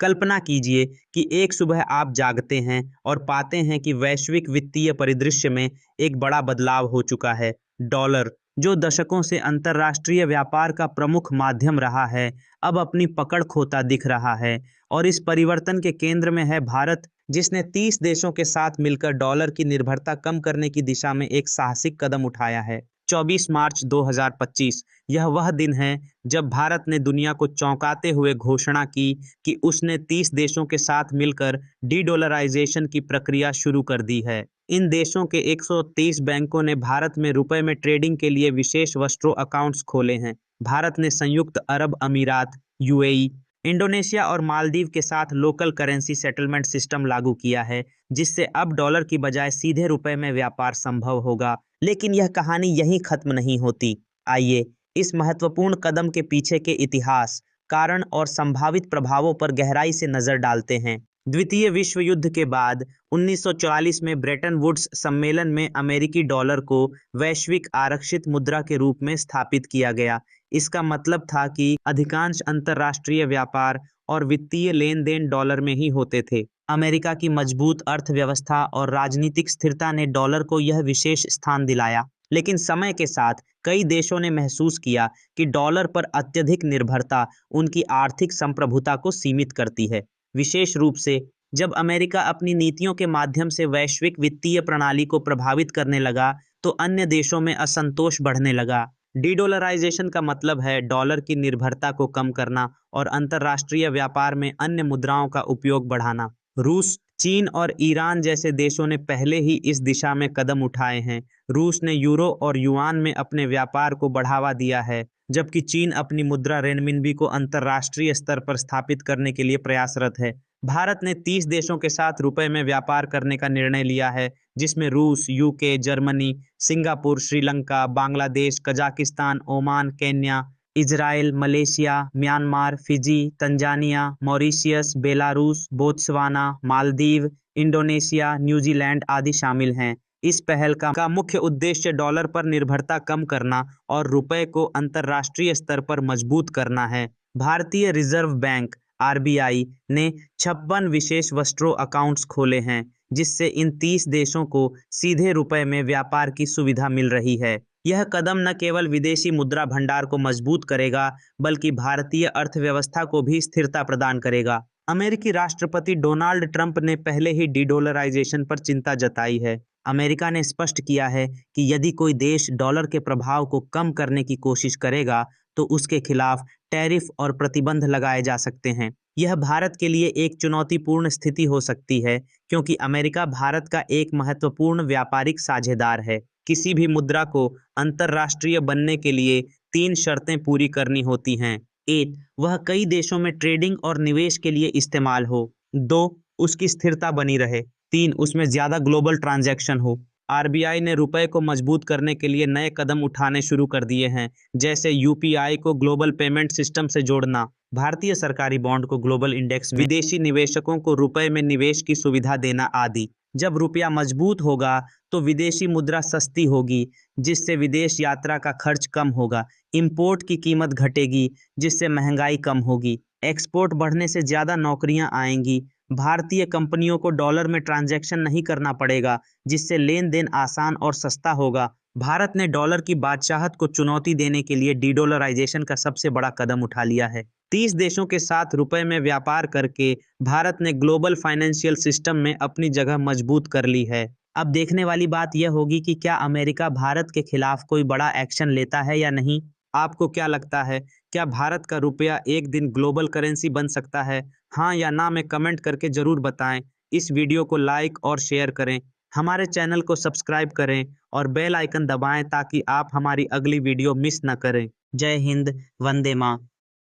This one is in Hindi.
कल्पना कीजिए कि एक सुबह आप जागते हैं और पाते हैं कि वैश्विक वित्तीय परिदृश्य में एक बड़ा बदलाव हो चुका है। डॉलर, जो दशकों से अंतर्राष्ट्रीय व्यापार का प्रमुख माध्यम रहा है, अब अपनी पकड़ खोता दिख रहा है। और इस परिवर्तन के केंद्र में है भारत, जिसने 30 देशों के साथ मिलकर डॉलर की निर्भरता कम करने की दिशा में एक साहसिक कदम उठाया है। 24 मार्च 2025, यह वह दिन है जब भारत ने दुनिया को चौंकाते हुए घोषणा की कि उसने 30 देशों के साथ मिलकर डी डॉलराइजेशन की प्रक्रिया शुरू कर दी है। इन देशों के 130 बैंकों ने भारत में रुपए में ट्रेडिंग के लिए विशेष वस्ट्रो अकाउंट्स खोले हैं। भारत ने संयुक्त अरब अमीरात, यूएई, इंडोनेशिया और मालदीव के साथ लोकल करेंसी सेटलमेंट सिस्टम लागू किया है, जिससे अब डॉलर की बजाय सीधे रुपए में व्यापार संभव होगा। लेकिन यह कहानी यहीं खत्म नहीं होती। आइए इस महत्वपूर्ण कदम के पीछे के इतिहास, कारण और संभावित प्रभावों पर गहराई से नजर डालते हैं। द्वितीय विश्व युद्ध के बाद 1944 में ब्रेटन वुड्स सम्मेलन में अमेरिकी डॉलर को वैश्विक आरक्षित मुद्रा के रूप में स्थापित किया गया। इसका मतलब था कि अधिकांश अंतर्राष्ट्रीय व्यापार और वित्तीय लेन देन डॉलर में ही होते थे। अमेरिका की मजबूत अर्थव्यवस्था और राजनीतिक स्थिरता ने डॉलर को यह विशेष स्थान दिलाया। लेकिन समय के साथ कई देशों ने महसूस किया कि डॉलर पर अत्यधिक निर्भरता उनकी आर्थिक संप्रभुता को सीमित करती है। विशेष रूप से जब अमेरिका अपनी नीतियों के माध्यम से वैश्विक वित्तीय प्रणाली को प्रभावित करने लगा, तो अन्य देशों में असंतोष बढ़ने लगा। डीडॉलराइजेशन का मतलब है डॉलर की निर्भरता को कम करना और अंतर्राष्ट्रीय व्यापार में अन्य मुद्राओं का उपयोग बढ़ाना। रूस, चीन और ईरान जैसे देशों ने पहले ही इस दिशा में कदम उठाए हैं। रूस ने यूरो और युआन में अपने व्यापार को बढ़ावा दिया है, जबकि चीन अपनी मुद्रा रेनमिनबी को अंतर्राष्ट्रीय स्तर पर स्थापित करने के लिए प्रयासरत है। भारत ने 30 देशों के साथ रुपए में व्यापार करने का निर्णय लिया है, जिसमें रूस, UK, Germany, Singapore, Sri Lanka, Bangladesh, Kazakhstan, Oman, Kenya, Israel, Malaysia, Myanmar, Fiji, Tanzania, Mauritius, Belarus, Botswana, Maldives, Indonesia, New Zealand आदि शामिल हैं। इस पहल का मुख्य उद्देश्य डॉलर पर निर्भरता कम करना और रुपए को अंतर्राष्ट्रीय स्तर पर मजबूत करना है। भारतीय रिजर्व बैंक आरबीआई ने 56 विशेष वस्ट्रो अकाउंट्स खोले हैं, जिससे इन 30 देशों को सीधे रुपए में व्यापार की सुविधा मिल रही है। यह कदम न केवल विदेशी मुद्रा भंडार को मजबूत करेगा, बल्कि भारतीय अर्थव्यवस्था को भी स्थिरता प्रदान करेगा। अमेरिकी राष्ट्रपति डोनाल्ड ट्रंप ने पहले ही डीडॉलराइजेशन पर चिंता जताई है। अमेरिका ने स्पष्ट किया है कि यदि कोई देश डॉलर के प्रभाव को कम करने की कोशिश करेगा, तो उसके खिलाफ टैरिफ और प्रतिबंध लगाए जा सकते हैं। यह भारत के लिए एक चुनौतीपूर्ण स्थिति हो सकती है, क्योंकि अमेरिका भारत का एक महत्वपूर्ण व्यापारिक साझेदार है। किसी भी मुद्रा को अंतर्राष्ट्रीय बनने के लिए 3 शर्तें पूरी करनी होती हैं। 1, वह कई देशों में ट्रेडिंग और निवेश के लिए इस्तेमाल हो। 2, उसकी स्थिरता बनी रहे। 3, उसमें ज़्यादा ग्लोबल ट्रांजैक्शन हो। आरबीआई ने रुपए को मजबूत करने के लिए नए कदम उठाने शुरू कर दिए हैं, जैसे यूपीआई को ग्लोबल पेमेंट सिस्टम से जोड़ना, भारतीय सरकारी बॉन्ड को ग्लोबल इंडेक्स में, विदेशी निवेशकों को रुपए में निवेश की सुविधा देना आदि। जब रुपया मजबूत होगा, तो विदेशी मुद्रा सस्ती होगी, जिससे विदेश यात्रा का खर्च कम होगा। इंपोर्ट की कीमत घटेगी, जिससे महंगाई कम होगी। एक्सपोर्ट बढ़ने से ज़्यादा नौकरियां आएंगी। भारतीय कंपनियों को डॉलर में ट्रांजैक्शन नहीं करना पड़ेगा, जिससे लेन देन आसान और सस्ता होगा। भारत ने डॉलर की बादशाहत को चुनौती देने के लिए डीडॉलराइजेशन का सबसे बड़ा कदम उठा लिया है। 30 देशों के साथ रुपए में व्यापार करके भारत ने ग्लोबल फाइनेंशियल सिस्टम में अपनी जगह मजबूत कर ली है। अब देखने वाली बात यह होगी कि क्या अमेरिका भारत के खिलाफ कोई बड़ा एक्शन लेता है या नहीं। आपको क्या लगता है, क्या भारत का रुपया एक दिन ग्लोबल करेंसी बन सकता है? हाँ या ना में कमेंट करके जरूर बताएं। इस वीडियो को लाइक और शेयर करें, हमारे चैनल को सब्सक्राइब करें और बेल आइकन दबाएं ताकि आप हमारी अगली वीडियो मिस न करें। जय हिंद, वंदे माँ।